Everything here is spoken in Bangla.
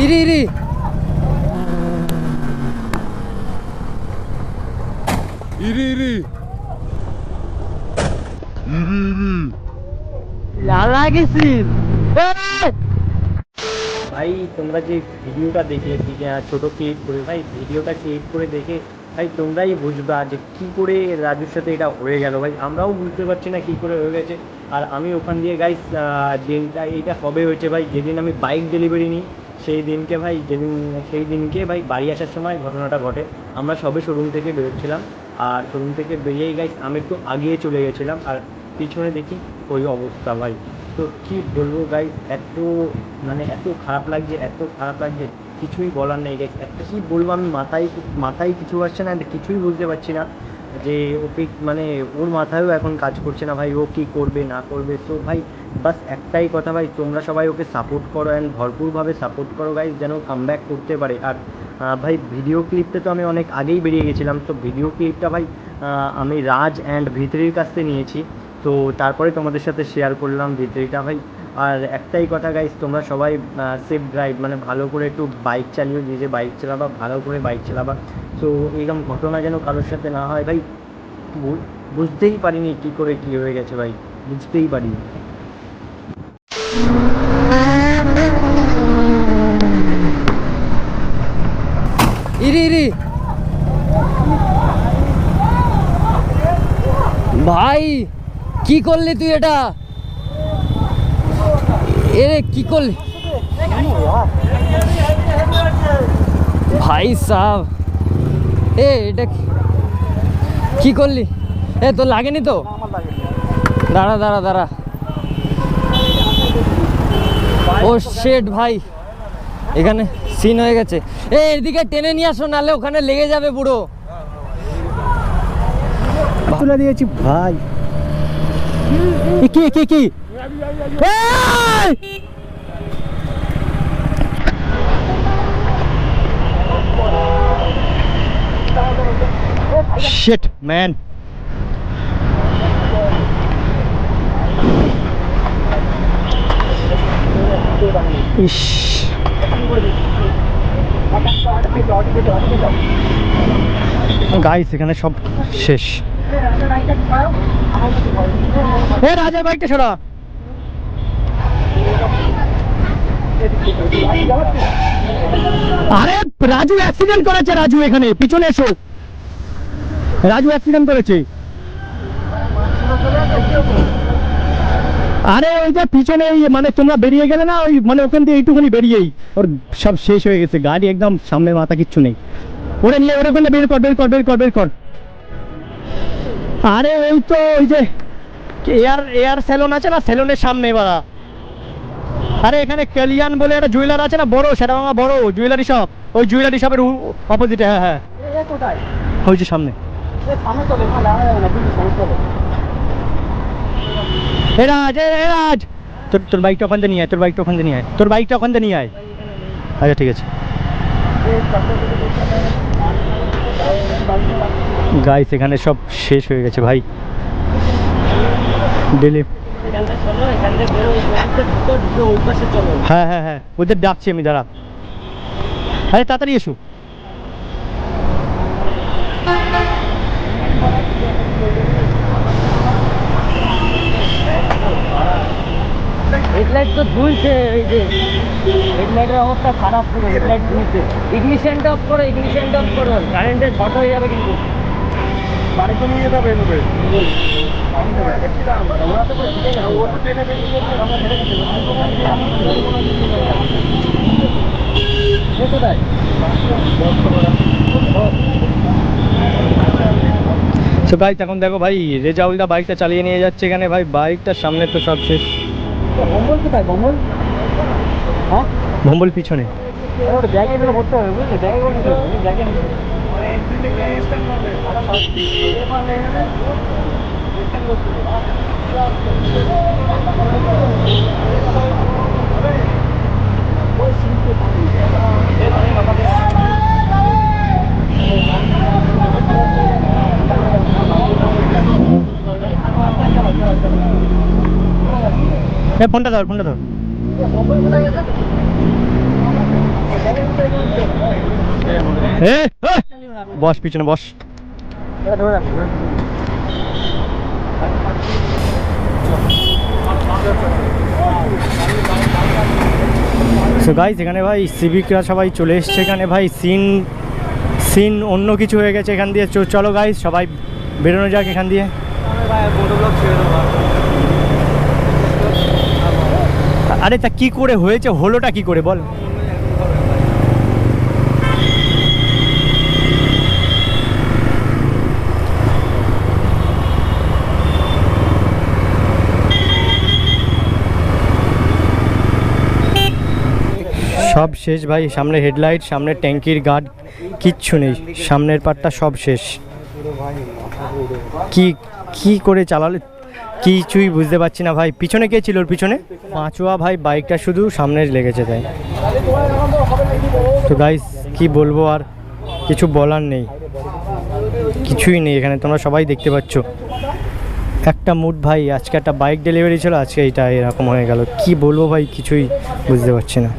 ইরি ইরি ইরি ইরি লালা গেছি। ভাই তোমরা যে ভিডিওটা দেখলে ছোট ক্লিপ করে, ভাই ভিডিওটা ক্লিপ করে দেখে ভাই তোমরাই বুঝবা যে কী করে রাজুর সাথে এটা হয়ে গেল। ভাই আমরাও বুঝতে পারছি না কী করে হয়ে গেছে। আর আমি ওখান দিয়ে গাইস দিনটা এইটা কবে হয়েছে ভাই, যেদিন আমি বাইক ডেলিভারি নিই সেই দিনকে ভাই, সেই দিনকে ভাই বাড়ি আসার সময় ঘটনাটা ঘটে। আমরা সবে শোরুম থেকে বেরোচ্ছিলাম, আর শোরুম থেকে বেরিয়েই গাইস আমি একটু আগিয়ে চলে গেছিলাম, আর পিছনে দেখি ওই অবস্থা ভাই। তো কী বলবো গাইস, এত খারাপ লাগছে, এত খারাপ লাগছে, কিছুই বলার নেই গাইস। একটা কী বলবো, আমি মাথায় কিছু আসছে না, কিছুই বুঝতে পারছি না যে ওকে ওর মাথায়ও এখন কাজ করছে না ভাই, ও কী করবে না করবে। তো ভাই বাস একটাই কথা ভাই, তোমরা সবাই ওকে সাপোর্ট করো অ্যান্ড ভরপুরভাবে সাপোর্ট করো গাইস, যেন কামব্যাক করতে পারে। আর ভাই ভিডিও ক্লিপটা তো আমি অনেক আগেই বেরিয়ে গেছিলাম, তো ভিডিও ক্লিপটা ভাই আমি রাজ অ্যান্ড ভিতরির কাছ থেকে নিয়েছি, তো তারপরে তোমাদের সাথে শেয়ার করলাম ভিতরিটা ভাই। আর একটাই কথা গাইস, তোমরা সবাই সেফ ড্রাইভ, ভালো করে একটু বাইক চালিয়ে, নিজে বাইক চালাবা, ভালো করে বাইক চালাবা। তো এরকম ঘটনা যেন কারোর সাথে না হয় ভাই। বুঝতেই পারিনি কী করে কী হয়ে গেছে ভাই, বুঝতেই পারিনি। ইরি ইরি ভাই কি করলি তুই এটা? এরে কি করলি ভাই সাহেব? এটা কি করলি? তোর লাগেনি তো? দাঁড়া দাঁড়া দাঁড়া। ও শেট ভাই, এখানে সিন হয়ে গেছে। এদিকে টেনে নিয়ে আসো, নাহলে ওখানে লেগে যাবে পুরো। তুলে দিয়েছি ভাই। কি কি কি শিট ম্যান। ইস গাইস, এখানে সব শেষ। রাজের বাইকটা সরা। আরে রাজু অ্যাক্সিডেন্ট করেছে, রাজু এখানে পিছনে এসো। রাজু অ্যাক্সিডেন্ট করেছে। আরে ওই যে পিছনে তোমরা বেরিয়ে গেলে না, ওই ওখান দিয়ে এইটুখানি বেরিয়েই ওর সব শেষ হয়ে গেছে। গাড়ি একদম সামনে, মাথা কিচ্ছু নেই। ওরে নিয়ে ওরে ওখানে বের কর বের কর বের কর বের কর। আরে ওই তো ওই যে এয়ার সেলুন আছে না, সেলুনের সামনে বাড়া। আরে এখানে কালিয়ান বলে একটা জুয়েলার আছে না, বড়, সেটা আমার বড় জুয়েলারি শপ। ওই জুয়েলারি শপের অপোজিটে। হ্যাঁ হ্যাঁ, ওই যে সামনে। রাজ, তোর বাইকটা ওখান থেকে নিয়ে আয়, তোর বাইকটা ওখান থেকে নিয়ে আয়, তোর বাইকটা ওখান থেকে নিয়ে আয়। আচ্ছা ঠিক আছে। গাইস, এখানে সব শেষ হয়ে গেছে ভাই। ডেলি হ্যাঁ হ্যাঁ হ্যাঁ, ওদের ডাকছি আমি, দাঁড়া। আরে তাড়াতাড়ি এসো। হেডলাইট তো ঝুলছে, এই যে হেডলাইটের অবস্থা খারাপ পুরো, হেডলাইট ঝুলছে। ইগনিশনটা অফ করো, ইগনিশনটা অফ করো, কারেন্টের শর্ট হয়ে যাবে কিন্তু। বাড়িতে নিয়ে যেতে হবে এভাবে। সো গাইস, এখন দেখো ভাই, রেজাউলদা বাইকটা চালিয়ে নিয়ে যাচ্ছে এখানে ভাই, বাইকটার সামনে তো সব শেষ। ভম্বল কোথায়? ভম্বল? হ্যাঁ, ভম্বল পিছনে। ওটা ব্যাগে করে ভরতে হবে, বুঝলি? ব্যাগে করে নিতে হবে, ব্যাগে নিতে হবে। ফোনটা ধর, ফোনটা ধর। বস পিছনে বস। সো গাইস এখানে ভাই সিভিকরা সবাই চলে এসছে এখানে ভাই সিন অন্য কিছু হয়ে গেছে এখান দিয়ে। চলো গাইস সবাই বেরোনো যাক এখান দিয়ে। আরে তা কি করে হয়েছে, হলোটা কি করে বল? সব শেষ ভাই, সামনে হেডলাইট, সামনে ট্যাঙ্কির গার্ড, কিচ্ছু নেই, সামনের পার্টটা সব শেষ। কি করে চালালে কিছুই বুঝতে পারছি না ভাই। পিছনে কে ছিল ওর পিছনে? পাঁচুয়া ভাই, বাইকটা শুধু সামনে লেগেছে তাই। তো গাইস কি বলবো, আর কিছু বলার নেই, কিছুই নেই এখানে, তোমরা সবাই দেখতে পাচ্ছ। একটা মুড ভাই, আজকে একটা বাইক ডেলিভারি ছিল, আজকে এইটা এরকম হয়ে গেল। কি বলবো ভাই, কিছুই বুঝতে পারছি না।